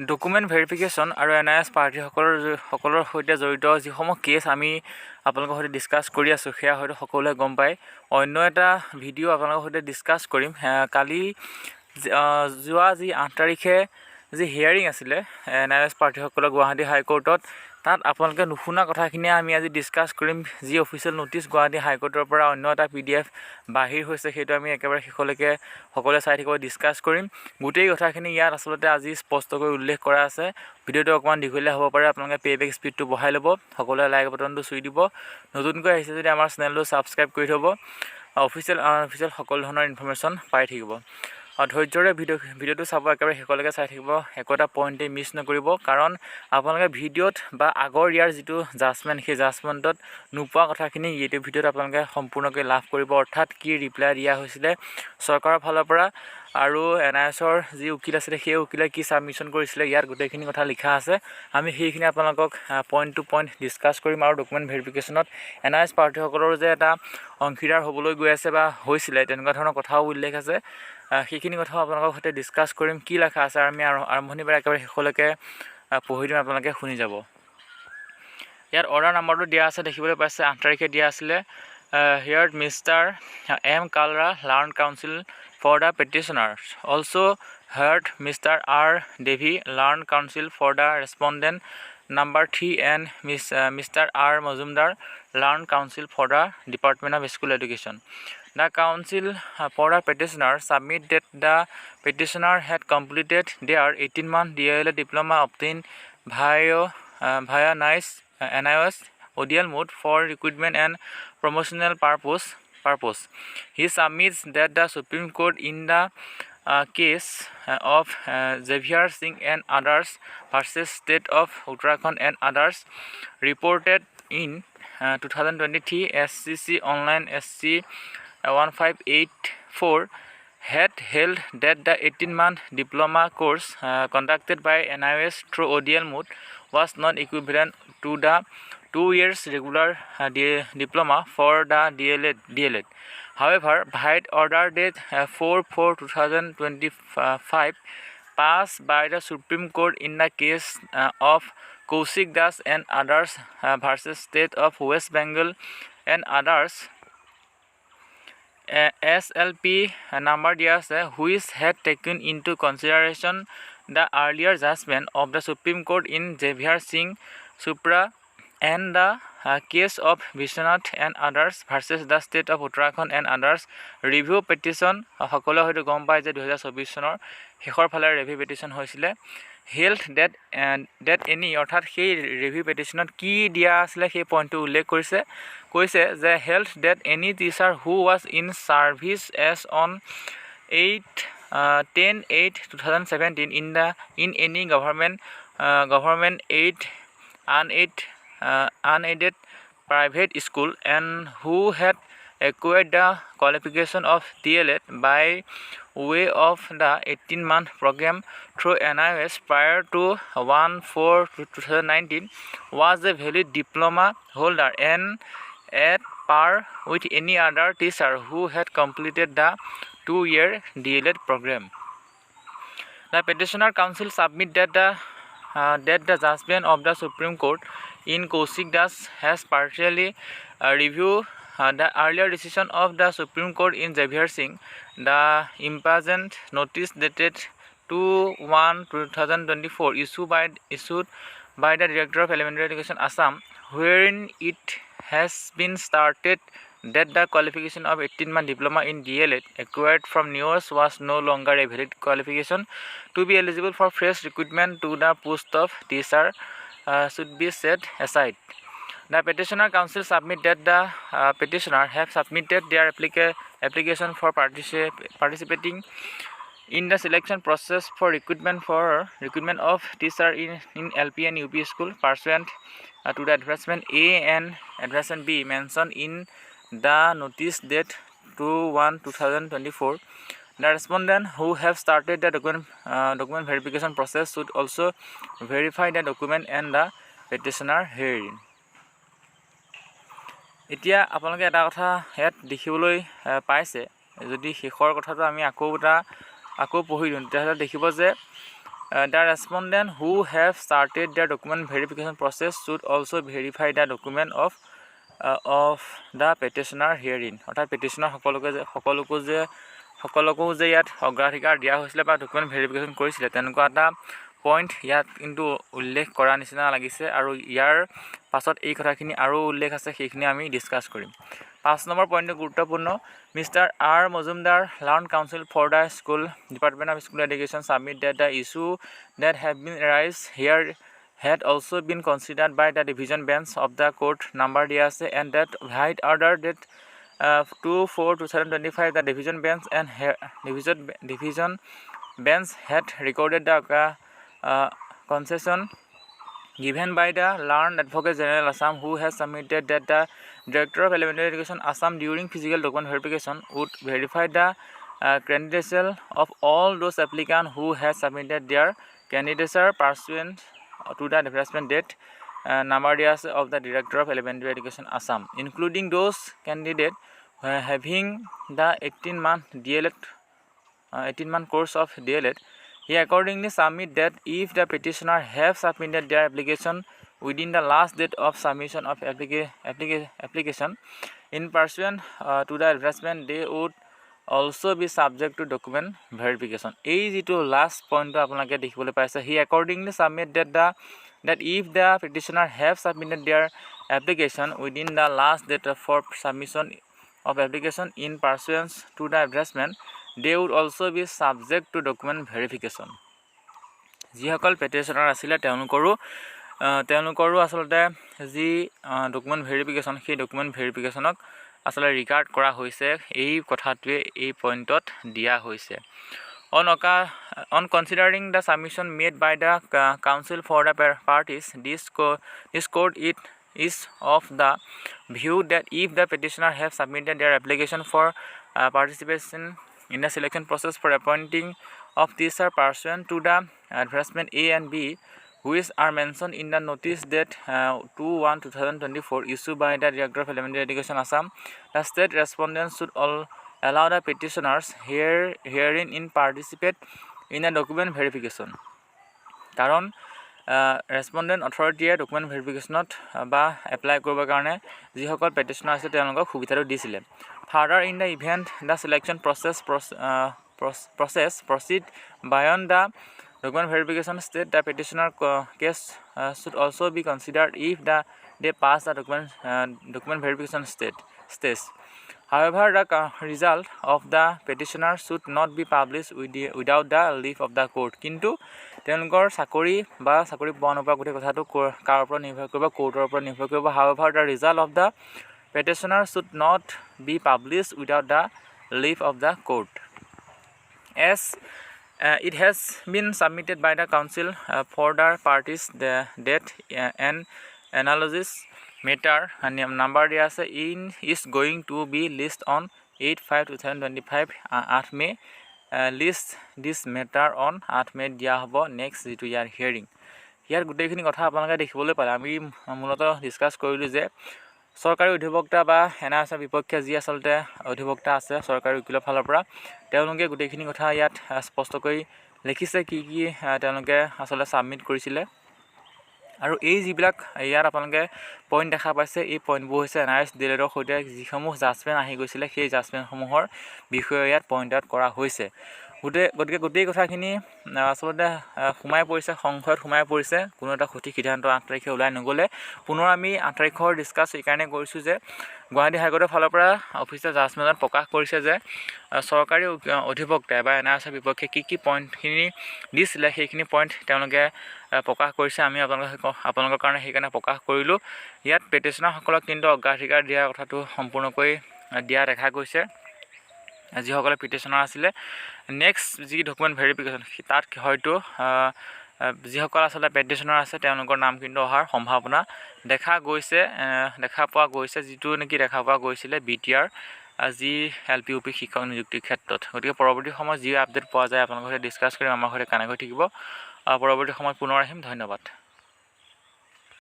Document verification আৰু NIOS পাৰ্টিসকলৰ সৈতে জড়িত যিসমূহ কেছ আমি আপোনালোকৰ সৈতে ডিছকাছ কৰি আছোঁ সেয়া হয়তো সকলোৱে গম পায়। অন্য এটা ভিডিঅ' আপোনালোকৰ সৈতে ডিছকাছ কৰিম। কালি যোৱা 8 তাৰিখে যি হিয়াৰিং আছিলে NIOS পাৰ্টিসকলৰ গুৱাহাটী হাইকোৰ্টত, তাত আপোনালোকে নুশুনা কথাখিনিয়ে আমি আজি ডিছকাছ কৰিম। যি অফিচিয়েল ন'টিছ গুৱাহাটী হাইকোৰ্টৰ পৰা অন্য এটা PDF বাহিৰ হৈছে, সেইটো আমি একেবাৰে শেষলৈকে সকলোৱে চাই থাকিব ডিছকাছ কৰিম। গোটেই কথাখিনি ইয়াত আচলতে আজি স্পষ্টকৈ উল্লেখ কৰা আছে। ভিডিঅ'টো অকণমান দীঘলীয়া হ'ব পাৰে, আপোনালোকে প্লেবেক স্পীডটো বঢ়াই ল'ব, সকলোৱে লাইক বাটনটো চুই দিব। নতুনকৈ আহিছে যদি আমাৰ চেনেলটো ছাবস্ক্ৰাইব কৰি থ'ব, অফিচিয়েল সকলো ধৰণৰ ইনফৰ্মেশ্যন পাই থাকিব। ধৈৰ্যৰে ভিডিঅ'টো চাব, একেবাৰে শেষলৈকে চাই থাকিব, একো এটা পইণ্টেই মিছ নকৰিব। কাৰণ আপোনালোকে ভিডিঅ'ত বা আগৰ ইয়াৰ যিটো জাজমেণ্ট, সেই জাজমেণ্টত নোপোৱা কথাখিনি এইটো ভিডিঅ'ত আপোনালোকে সম্পূৰ্ণকৈ লাভ কৰিব। অৰ্থাৎ কি ৰিপ্লাই দিয়া হৈছিলে চৰকাৰৰ ফালৰ পৰা, আৰু NIOSৰ যি উকিল আছিলে সেই উকিলে কি ছাবমিশ্যন কৰিছিলে, ইয়াত গোটেইখিনি কথা লিখা আছে। আমি সেইখিনি আপোনালোকক পইণ্ট টু পইণ্ট ডিছকাছ কৰিম। আৰু ডকুমেণ্ট ভেৰিফিকেশ্যনত NIOS পাৰ্টিসকলৰ যে এটা অংশীদাৰ হ'বলৈ গৈ আছে বা হৈছিলে, তেনেকুৱা ধৰণৰ কথাও উল্লেখ আছে। সেইখিনি কথাও আপোনালোকৰ সৈতে ডিছকাছ কৰিম। কি লেখা আছে আমি আৰম্ভণিৰ পৰা একেবাৰে শেষলৈকে পঢ়ি দিম, আপোনালোকে শুনি যাব। ইয়াত অৰ্ডাৰ নাম্বাৰটো দিয়া আছে, দেখিবলৈ পাইছে 8 তাৰিখে দিয়া আছিলে। Here Mr. M. Kalra, Learned Counsel for the Petitioners. Also heard Mr. R. Devi, Learned Counsel for the Respondent number 3, and Mr. R. Mazumdar, Learned Counsel for the Department of School Education. The counsel for the petitioner submit that the petitioner had completed their 18-month DLA diploma obtained via NIOS ODL mode for recruitment and promotional purpose. He submits that the Supreme Court in the case of Xavier Singh and others versus State of Uttarakhand and others reported in 2023 SCC Online SC 1584 had held that the 18-month diploma course conducted by NIOS through ODL mode was not equivalent to the 2 years regular diploma for the DLED. However, by order date 4/4/2025 passed by the Supreme Court in the case of Kaushik Das and others versus State of West Bengal and others, SLP number দিয়া আছে, which had taken into consideration the earlier judgment of the Supreme Court in Xavier Singh Supra and the case of Vishwanath and others versus the State of Uttarakhand and others. Review petition সকলোৱে হয়তো গম পায় যে 2024 চনৰ শেষৰ ফালে review petition হৈছিলে। Health that any, অৰ্থাৎ সেই ৰিভিউ পেটিশ্যনত কি দিয়া আছিলে সেই পইণ্টটো উল্লেখ কৈছে যে held that any teacher who was in service as on 10/8/2017 in any government unaided private school and who had acquired the qualification of DLED by way of the 18-month program through NIOS prior to 1/4/2019 was a valid diploma holder and at par with any other teacher who had completed the 2-year DLED program. The petitioner counsel submit that the judgment of the Supreme Court in Kaushik Das has partially reviewed the earlier decision of the Supreme Court in Xavier Singh. The impassioned notice dated 2/1/2024 issued by the Director of Elementary Education Assam, wherein it has been stated that the qualification of 18-month diploma in DLED acquired from NIOS was no longer a valid qualification to be eligible for fresh recruitment to the post of teacher should be set aside. The petitioner counsel submit that the petitioner have submitted their application for participating in the selection process for recruitment of teacher in LP and UP school pursuant to the advertisement A and advertisement B mentioned in the notice date 2/1/2024. The respondent who have started the document verification process should also verify the document and the petitioner herein. এতিয়া আপোনালোকে এটা কথা ইয়াত দেখিবলৈ পাইছে, যদি শেষৰ কথাটো আমি আকৌ পঢ়ি দিওঁ তেতিয়াহ'লে দেখিব যে The respondent who have started their document verification process should also verify the document of the petitioner herein. অৰ্থাৎ petitioner সকলোকো যে ইয়াত অগ্ৰাধিকাৰ দিয়া হৈছিলে বা ডকুমেণ্ট ভেৰিফিকেশ্যন কৰিছিলে তেনেকুৱা এটা পইণ্ট ইয়াত কিন্তু উল্লেখ কৰা নিচিনা লাগিছে আৰু ইয়াৰ পাছত এই কথাখিনি আৰু উল্লেখ আছে সেইখিনি আমি ডিছকাছ কৰিম 5 নম্বৰ পইণ্টটো গুৰুত্বপূৰ্ণ mister R Majumdar learned counsel for the school department of school education submit that the issue that have been raised here had also been considered by the division bench of the court number দিয়া আছে and that right order that 2/4/2025 the division bench and division bench had recorded the concession given by the learned advocate general Assam who has submitted that the director of elementary education Assam during physical document verification would verify the candidature of all those applicants who has submitted their candidature pursuant to the advertisement date number of the director of elementary education Assam including those candidates having the 18-month course of DLED. He accordingly submit that if the petitioner have submitted their application within the last date of submission of application in pursuant to the advertisement, they would also be subject to document verification. এই যেটো last point আপোনালোকে দেখিবলৈ পাইছে he accordingly submit that if the petitioner have submitted their application within the last date for submission of application in pursuance to the advertisement, they would also be subject to document verification. যিসকল petitioner আছিলে তেওঁলোকৰো আচলতে যি document verification সেই document ভেৰিফিকেশ্যনক আচলতে regard কৰা হৈছে এই কথাটোৱে এই পইণ্টত দিয়া হৈছে on considering the submission made by the council for the parties this court it is of the view that if the petitioner have submitted their application for participation in the selection process for appointing officer pursuant to the advertisement A and B which are mentioned in the notice that 2/1/2024 issued by the director of elementary education Assam, the state respondents should all allow the petitioners herein in participate in a document verification. কাৰণ ৰেছপণ্ডেণ্ট অথৰিটিয়ে document ভেৰিফিকেশ্যনত বা apply কৰিবৰ কাৰণে যিসকল পেটিশ্যনাৰ আছে তেওঁলোকক সুবিধাটো দিছিলে further in the event the selection process proceed beyond the document verification state the petitioner case should also be considered if they pass the document verification stage. However, the result of the petitioner should not be published without the leave of the court. কিন্তু তেওঁলোকৰ চাকৰি পোৱা নোপোৱা গোটেই কথাটো কাৰ ওপৰত নিৰ্ভৰ কৰিব কোৰ্টৰ ওপৰত নিৰ্ভৰ কৰিব however the result of the petitioner should not be published without the leave of the court as it has been submitted by the council for the parties that an analogous matter number is going to be listed on 8/5/2025 8 May list this matter on 8 May দিয়া হ'ব next যেটো ইয়াৰ hearing ইয়াৰ গোটেইখিনি কথা আপোনালোকে দেখিবলৈ পালে আমি মূলতঃ ডিসকাস কৰিলোঁ যে চৰকাৰী অধিবক্তা বা NIOS বিপক্ষে যি আচলতে অধিবক্তা আছে চৰকাৰী উকিলৰ ফালৰ পৰা তেওঁলোকে গোটেইখিনি কথা ইয়াত স্পষ্টকৈ লিখিছে কি তেওঁলোকে আচলতে সাবমিট কৰিছিলে আৰু এই যিবিলাক ইয়াত আপোনালোকে পইণ্ট দেখা পাইছে এই পইণ্টবোৰ হৈছে NIOS ডিলেডৰ সৈতে যিসমূহ জাজমেণ্ট আহি গৈছিলে সেই জাজমেণ্টসমূহৰ বিষয়ে ইয়াত পইণ্ট আউট কৰা হৈছে গতিকে গোটেই কথাখিনি আচলতে সোমাই পৰিছে সংশয়ত সোমাই পৰিছে কোনো এটা সঠিক সিদ্ধান্ত 8 তাৰিখে ওলাই নগ'লে পুনৰ আমি 8 তাৰিখৰ ডিসকাছ এইকাৰণে কৰিছোঁ যে গুৱাহাটী হাইকোৰ্টৰ ফালৰ পৰা অফিচাৰ জাজমেণ্টত প্ৰকাশ কৰিছে যে চৰকাৰী অধিবক্তা বা NIOSৰ বিপক্ষে কি পইণ্টখিনি দিছিলে সেইখিনি পইণ্ট তেওঁলোকে প্ৰকাশ কৰিছে আমি আপোনালোকৰ কাৰণে সেইকাৰণে প্ৰকাশ কৰিলোঁ ইয়াত পেটিশ্যনাৰসকলক কিন্তু অগ্ৰাধিকাৰ দিয়াৰ কথাটো সম্পূৰ্ণকৈ দিয়া দেখা গৈছে যিসকলে পিটিশ্যনাৰ আছিলে নেক্সট যি ডকুমেণ্ট ভেৰিফিকেশ্যন তাত হয়তো যিসকল আচলতে পেটিশ্যনাৰ আছে তেওঁলোকৰ নাম কিন্তু অহাৰ সম্ভাৱনা দেখা পোৱা গৈছে যিটো নেকি দেখা পোৱা গৈছিলে BTR যি LPUP শিক্ষক নিযুক্তিৰ ক্ষেত্ৰত গতিকে পৰৱৰ্তী সময়ত যি আপডেট পোৱা যায় আপোনালোকৰ সৈতে ডিসকাছ কৰিম আমাৰ সৈতে কানেক্ট হৈ থাকিব পৰৱৰ্তী সময়ত পুনৰ আহিম ধন্যবাদ